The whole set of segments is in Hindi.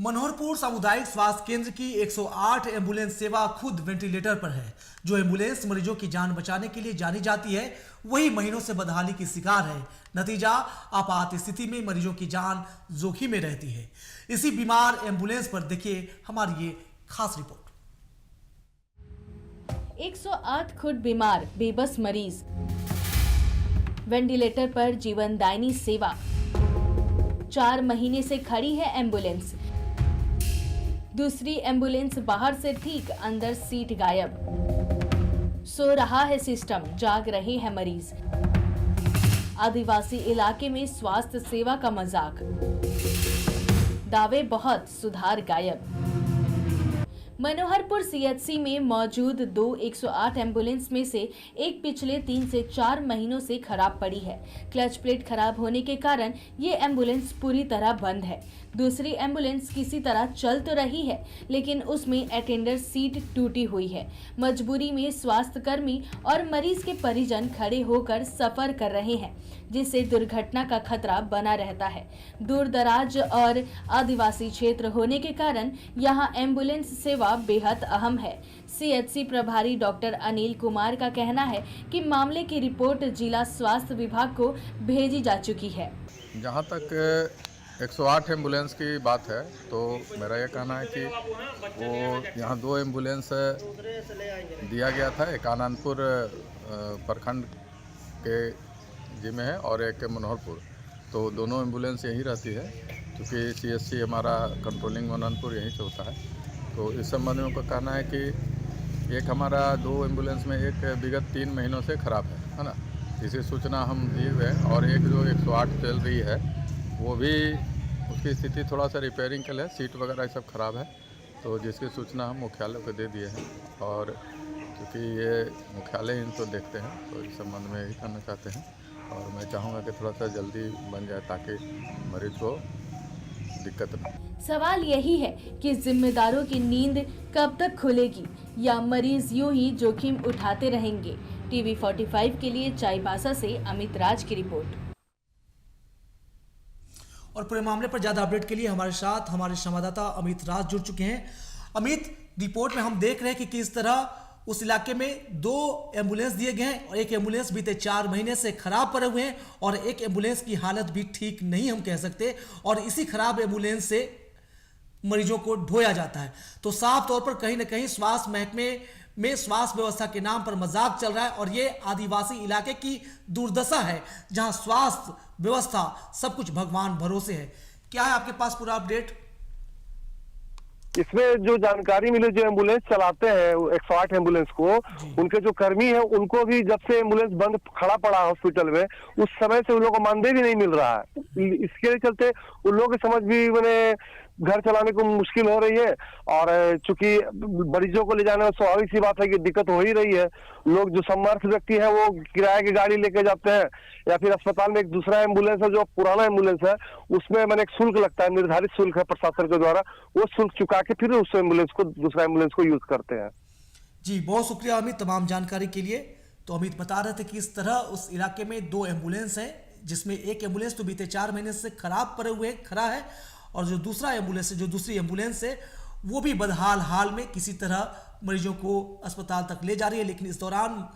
मनोहरपुर सामुदायिक स्वास्थ्य केंद्र की 108 एम्बुलेंस सेवा खुद वेंटिलेटर पर है। जो एम्बुलेंस मरीजों की जान बचाने के लिए जानी जाती है, वही महीनों से बदहाली की शिकार है। नतीजा, आपात स्थिति में मरीजों की जान जोखिम में रहती है। इसी बीमार एम्बुलेंस पर देखिए हमारी ये खास रिपोर्ट। 108 खुद बीमार बेबस मरीज, वेंटिलेटर पर जीवनदायिनी सेवा। 4 महीने से खड़ी है एम्बुलेंस। दूसरी एम्बुलेंस बाहर से ठीक अंदर सीट गायब। सो रहा है सिस्टम, जाग रहे हैं मरीज। आदिवासी इलाके में स्वास्थ्य सेवा का मजाक, दावे बहुत, सुधार गायब। मनोहरपुर सीएचसी में मौजूद 2 108 एम्बुलेंस में से एक पिछले 3 से 4 महीनों से खराब पड़ी है। क्लच प्लेट खराब होने के कारण ये एम्बुलेंस पूरी तरह बंद है। दूसरी एम्बुलेंस किसी तरह चल तो रही है, लेकिन उसमें अटेंडर सीट टूटी हुई है। मजबूरी में स्वास्थ्य कर्मी और मरीज के परिजन खड़े होकर सफर कर रहे हैं, जिससे दुर्घटना का खतरा बना रहता है। दूर दराज और आदिवासी क्षेत्र होने के कारण यहां एम्बुलेंस सेवा बेहद अहम है। सीएचसी प्रभारी डॉक्टर अनिल कुमार का कहना है कि मामले की रिपोर्ट जिला स्वास्थ्य विभाग को भेजी जा चुकी है। जहां तक 108 एम्बुलेंस की बात है, तो मेरा यह कहना है कि वो यहाँ 2 एम्बुलेंस दिया गया था। एक आनंदपुर प्रखंड के जिम्मे है और एक मनोहरपुर। तो दोनों एम्बुलेंस यहीं रहती है, क्योंकि सीएचसी हमारा कंट्रोलिंग मनोहरपुर यहीं से होता है। तो इस संबंध में उनका कहना है कि एक हमारा 2 एम्बुलेंस में एक विगत 3 महीनों से ख़राब है ना। इसी सूचना हम दिए हुए हैं। और एक जो 108 चल रही है, वो भी उसकी स्थिति थोड़ा सा रिपेयरिंग के लिए, सीट वगैरह सब ख़राब है। तो जिसकी सूचना हम मुख्यालय को दे दिए हैं। और क्योंकि ये मुख्यालय इनको देखते हैं, तो इस संबंध में यही करना चाहते हैं। और मैं चाहूँगा कि थोड़ा सा जल्दी बन जाए, ताकि मरीज को दिक्कत न। सवाल यही है कि जिम्मेदारों की नींद कब तक खुलेगी, या मरीज यूं ही जोखिम उठाते रहेंगे। टीवी 45 के लिए चाईबासा से अमित राज की रिपोर्ट। और पूरे मामले पर ज्यादा अपडेट के लिए हमारे साथ हमारे संवाददाता अमित राज जुड़ चुके हैं। अमित, रिपोर्ट में हम देख रहे हैं कि किस तरह उस इलाके में 2 एम्बुलेंस दिए गए हैं और एक एम्बुलेंस बीते 4 महीने से खराब पड़े हुए हैं और एक एम्बुलेंस की हालत भी ठीक नहीं हम कह सकते। और इसी खराब एम्बुलेंस से मरीजों को ढोया जाता है। तो साफ तौर पर कहीं ना कहीं स्वास्थ्य महकमे में स्वास्थ्य व्यवस्था के नाम पर मजाक चल रहा है। और ये आदिवासी इलाके की दुर्दशा है, जहां स्वास्थ्य व्यवस्था सब कुछ भगवान भरोसे है। क्या है आपके पास पूरा अपडेट? इसमें जो जानकारी मिली, जो एम्बुलेंस चलाते हैं 108 एम्बुलेंस को, उनके जो कर्मी हैं, उनको भी जब से एम्बुलेंस बंद खड़ा पड़ा हॉस्पिटल में, उस समय से उन लोगों को मानदेय भी नहीं मिल रहा है। इसके चलते उन लोगों की समझ भी मैंने घर चलाने को मुश्किल हो रही है। और चूंकि मरीजों को ले जाने में स्वाभाविक सी बात है कि दिक्कत हो ही रही है। लोग जो समर्थ व्यक्ति है, वो किराए की गाड़ी लेके जाते हैं, या फिर अस्पताल में एक दूसरा एम्बुलेंस है, जो पुराना एम्बुलेंस है, उसमें मैंने एक शुल्क लगता है, निर्धारित शुल्क है प्रशासन के द्वारा, वो शुल्क चुका के फिर उस एम्बुलेंस को, दूसरा एम्बुलेंस को यूज करते हैं। जी, बहुत शुक्रिया अमित तमाम जानकारी के लिए। तो अमित बता रहे थे कि इस तरह उस इलाके में 2 एम्बुलेंस है, जिसमें एक एम्बुलेंस तो बीते 4 महीने से खराब पड़े हुए खड़ा है, और जो दूसरा एम्बुलेंस है, जो दूसरी एम्बुलेंस है, वो भी बदहाल हाल में किसी तरह मरीजों को अस्पताल तक ले जा रही है। लेकिन इस दौरान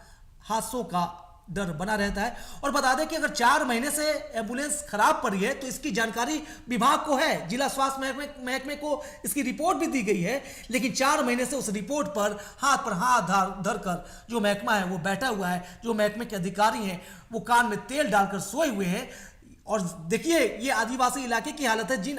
हादसों का डर बना रहता है। और बता दें कि अगर 4 महीने से एम्बुलेंस खराब पड़ी है, तो इसकी जानकारी विभाग को है, जिला स्वास्थ्य महकमे को इसकी रिपोर्ट भी दी गई है। लेकिन 4 महीने से उस रिपोर्ट पर हाथ धर कर जो महकमा है वो बैठा हुआ है। जो महकमे के अधिकारी हैं, वो कान में तेल डालकर सोए हुए हैं। और देखिए, ये आदिवासी इलाके की हालत है। जिन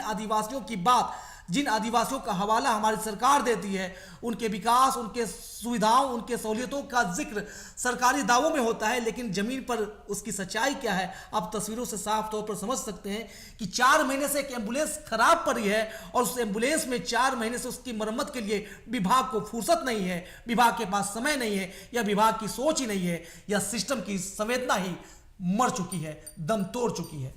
आदिवासियों का हवाला हमारी सरकार देती है, उनके विकास, उनके सुविधाओं, उनके सहूलियतों का जिक्र सरकारी दावों में होता है, लेकिन जमीन पर उसकी सच्चाई क्या है आप तस्वीरों से साफ तौर पर समझ सकते हैं कि 4 महीने से एक एम्बुलेंस खराब पड़ी है, और उस एम्बुलेंस में 4 महीने से उसकी मरम्मत के लिए विभाग को फुर्सत नहीं है, विभाग के पास समय नहीं है, या विभाग की सोच ही नहीं है, या सिस्टम की संवेदना ही मर चुकी है, दम तोड़ चुकी है।